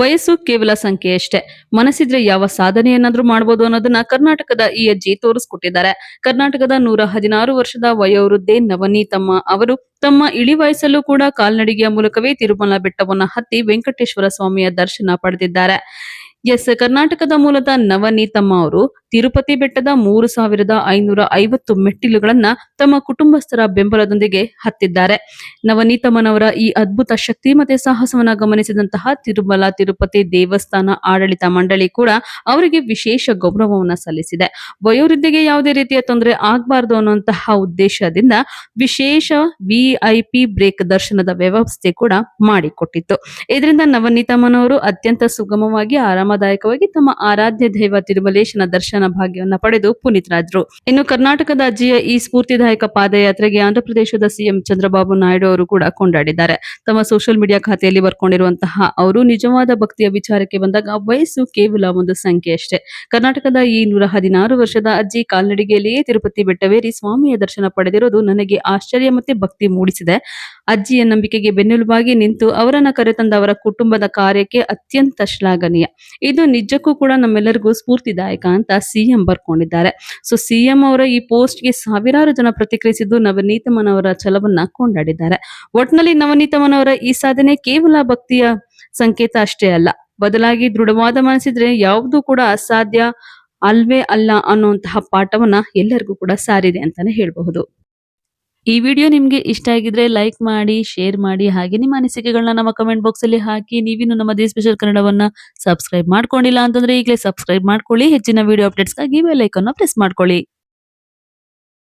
ವಯಸ್ಸು ಕೇವಲ ಸಂಖ್ಯೆಯಷ್ಟೇ. ಮನಸ್ಸಿದ್ರೆ ಯಾವ ಸಾಧನೆಯನ್ನಾದ್ರೂ ಮಾಡ್ಬೋದು ಅನ್ನೋದನ್ನ ಕರ್ನಾಟಕದ ಈ ಅಜ್ಜಿ ತೋರಿಸ್ಕೊಟ್ಟಿದ್ದಾರೆ. ಕರ್ನಾಟಕದ 116 ವರ್ಷದ ವಯೋವೃದ್ಧೆ ನವನೀತಮ್ಮ ಅವರು ತಮ್ಮ ಇಳಿ ವಯಸ್ಸಲ್ಲೂ ಕೂಡ ಕಾಲ್ನಡಿಗೆಯ ಮೂಲಕವೇ ತಿರುಮಲ ಬೆಟ್ಟವನ್ನ ಹತ್ತಿ ವೆಂಕಟೇಶ್ವರ ಸ್ವಾಮಿಯ ದರ್ಶನ ಪಡೆದಿದ್ದಾರೆ. ಕರ್ನಾಟಕದ ಮೂಲದ ನವನೀತಮ್ಮ ಅವರು ತಿರುಪತಿ ಬೆಟ್ಟದ 3550 ಮೆಟ್ಟಿಲುಗಳನ್ನ ತಮ್ಮ ಕುಟುಂಬಸ್ಥರ ಬೆಂಬಲದೊಂದಿಗೆ ಹತ್ತಿದ್ದಾರೆ. ನವನೀತಮ್ಮನವರ ಈ ಅದ್ಭುತ ಶಕ್ತಿ ಮತ್ತೆ ಸಾಹಸವನ್ನ ಗಮನಿಸಿದಂತಹ ತಿರುಮಲ ತಿರುಪತಿ ದೇವಸ್ಥಾನ ಆಡಳಿತ ಮಂಡಳಿ ಕೂಡ ಅವರಿಗೆ ವಿಶೇಷ ಗೌರವವನ್ನ ಸಲ್ಲಿಸಿದೆ. ವಯೋವೃದ್ಧಿಗೆ ಯಾವುದೇ ರೀತಿಯ ತೊಂದರೆ ಆಗಬಾರದು ಅನ್ನುವಂತಹ ಉದ್ದೇಶದಿಂದ ವಿಶೇಷ ವಿಐಪಿ ಬ್ರೇಕ್ ದರ್ಶನದ ವ್ಯವಸ್ಥೆ ಕೂಡ ಮಾಡಿಕೊಟ್ಟಿತ್ತು. ಇದರಿಂದ ನವನೀತಮ್ಮನವರು ಅತ್ಯಂತ ಸುಗಮವಾಗಿ ಆರಾಮದಾಯಕವಾಗಿ ತಮ್ಮ ಆರಾಧ್ಯ ದೈವ ತಿರುಮಲೇಶನ ದರ್ಶನ ಭಾಗ್ಯವನ್ನ ಪಡೆದು ಪುನೀತರಾದ್ರು. ಇನ್ನು ಕರ್ನಾಟಕದ ಅಜ್ಜಿಯ ಈ ಸ್ಫೂರ್ತಿದಾಯಕ ಪಾದಯಾತ್ರೆಗೆ ಆಂಧ್ರಪ್ರದೇಶದ ಸಿಎಂ ಚಂದ್ರಬಾಬು ನಾಯ್ಡು ಅವರು ಕೂಡ ಕೊಂಡಾಡಿದ್ದಾರೆ. ತಮ್ಮ ಸೋಷಿಯಲ್ ಮೀಡಿಯಾ ಖಾತೆಯಲ್ಲಿ ಬರ್ಕೊಂಡಿರುವಂತಹ ಅವರು ನಿಜವಾದ ಭಕ್ತಿಯ ವಿಚಾರಕ್ಕೆ ಬಂದಾಗ ವಯಸ್ಸು ಕೇವಲ ಒಂದು ಸಂಖ್ಯೆ ಅಷ್ಟೇ. ಕರ್ನಾಟಕದ ಈ 116 ವರ್ಷದ ಅಜ್ಜಿ ಕಾಲ್ನಡಿಗೆಯಲ್ಲಿಯೇ ತಿರುಪತಿ ಬೆಟ್ಟವೇರಿ ಸ್ವಾಮಿಯ ದರ್ಶನ ಪಡೆದಿರೋದು ನನಗೆ ಆಶ್ಚರ್ಯ ಮತ್ತೆ ಭಕ್ತಿ ಮೂಡಿಸಿದೆ. ಅಜ್ಜಿಯ ನಂಬಿಕೆಗೆ ಬೆನ್ನೆಲುಬಾಗಿ ನಿಂತು ಅವರನ್ನ ಕರೆತಂದ ಅವರ ಕುಟುಂಬದ ಕಾರ್ಯಕ್ಕೆ ಅತ್ಯಂತ ಶ್ಲಾಘನೀಯ. ಇದು ನಿಜಕ್ಕೂ ಕೂಡ ನಮ್ಮೆಲ್ಲರಿಗೂ ಸ್ಫೂರ್ತಿದಾಯಕ ಅಂತ ಸಿಎಂ ಬರ್ಕೊಂಡಿದ್ದಾರೆ. ಸಿಎಂ ಅವರ ಈ ಪೋಸ್ಟ್ಗೆ ಸಾವಿರಾರು ಜನ ಪ್ರತಿಕ್ರಿಯಿಸಿದ್ದು ನವನೀತಮ್ಮನವರ ಛಲವನ್ನ ಕೊಂಡಾಡಿದ್ದಾರೆ. ಒಟ್ನಲ್ಲಿ ನವನೀತಮ್ಮನವರ ಈ ಸಾಧನೆ ಕೇವಲ ಭಕ್ತಿಯ ಸಂಕೇತ ಅಷ್ಟೇ ಅಲ್ಲ, ಬದಲಾಗಿ ದೃಢವಾದ ಮನಸ್ಸಿದ್ರೆ ಯಾವುದೂ ಕೂಡ ಅಸಾಧ್ಯ ಅಲ್ವೇ ಅಲ್ಲ ಅನ್ನುವಂತಹ ಪಾಠವನ್ನ ಎಲ್ಲರಿಗೂ ಕೂಡ ಸಾರಿದೆ ಅಂತಾನೆ ಹೇಳಬಹುದು. ಈ ವಿಡಿಯೋ ನಿಮ್ಗೆ ಇಷ್ಟ ಆಗಿದ್ರೆ ಲೈಕ್ ಮಾಡಿ, ಶೇರ್ ಮಾಡಿ, ಹಾಗೆ ನಿಮ್ಮ ಅನಿಸಿಕೆಗಳನ್ನ ನಮ್ಮ ಕಮೆಂಟ್ ಬಾಕ್ಸ್ ಅಲ್ಲಿ ಹಾಕಿ. ನೀವಿನ್ನು ನಮ್ಮ ದಿ ಸ್ಪೆಷಲ್ ಕನ್ನಡವನ್ನ ಸಬ್ಸ್ಕ್ರೈಬ್ ಮಾಡ್ಕೊಂಡಿಲ್ಲ ಅಂತಂದ್ರೆ ಈಗಲೇ ಸಬ್ಸ್ಕ್ರೈಬ್ ಮಾಡ್ಕೊಳ್ಳಿ. ಹೆಚ್ಚಿನ ವಿಡಿಯೋ ಅಪ್ಡೇಟ್ಸ್ಗಾಗಿ ಬೆಲ್ ಐಕಾನ್ ಪ್ರೆಸ್ ಮಾಡ್ಕೊಳ್ಳಿ.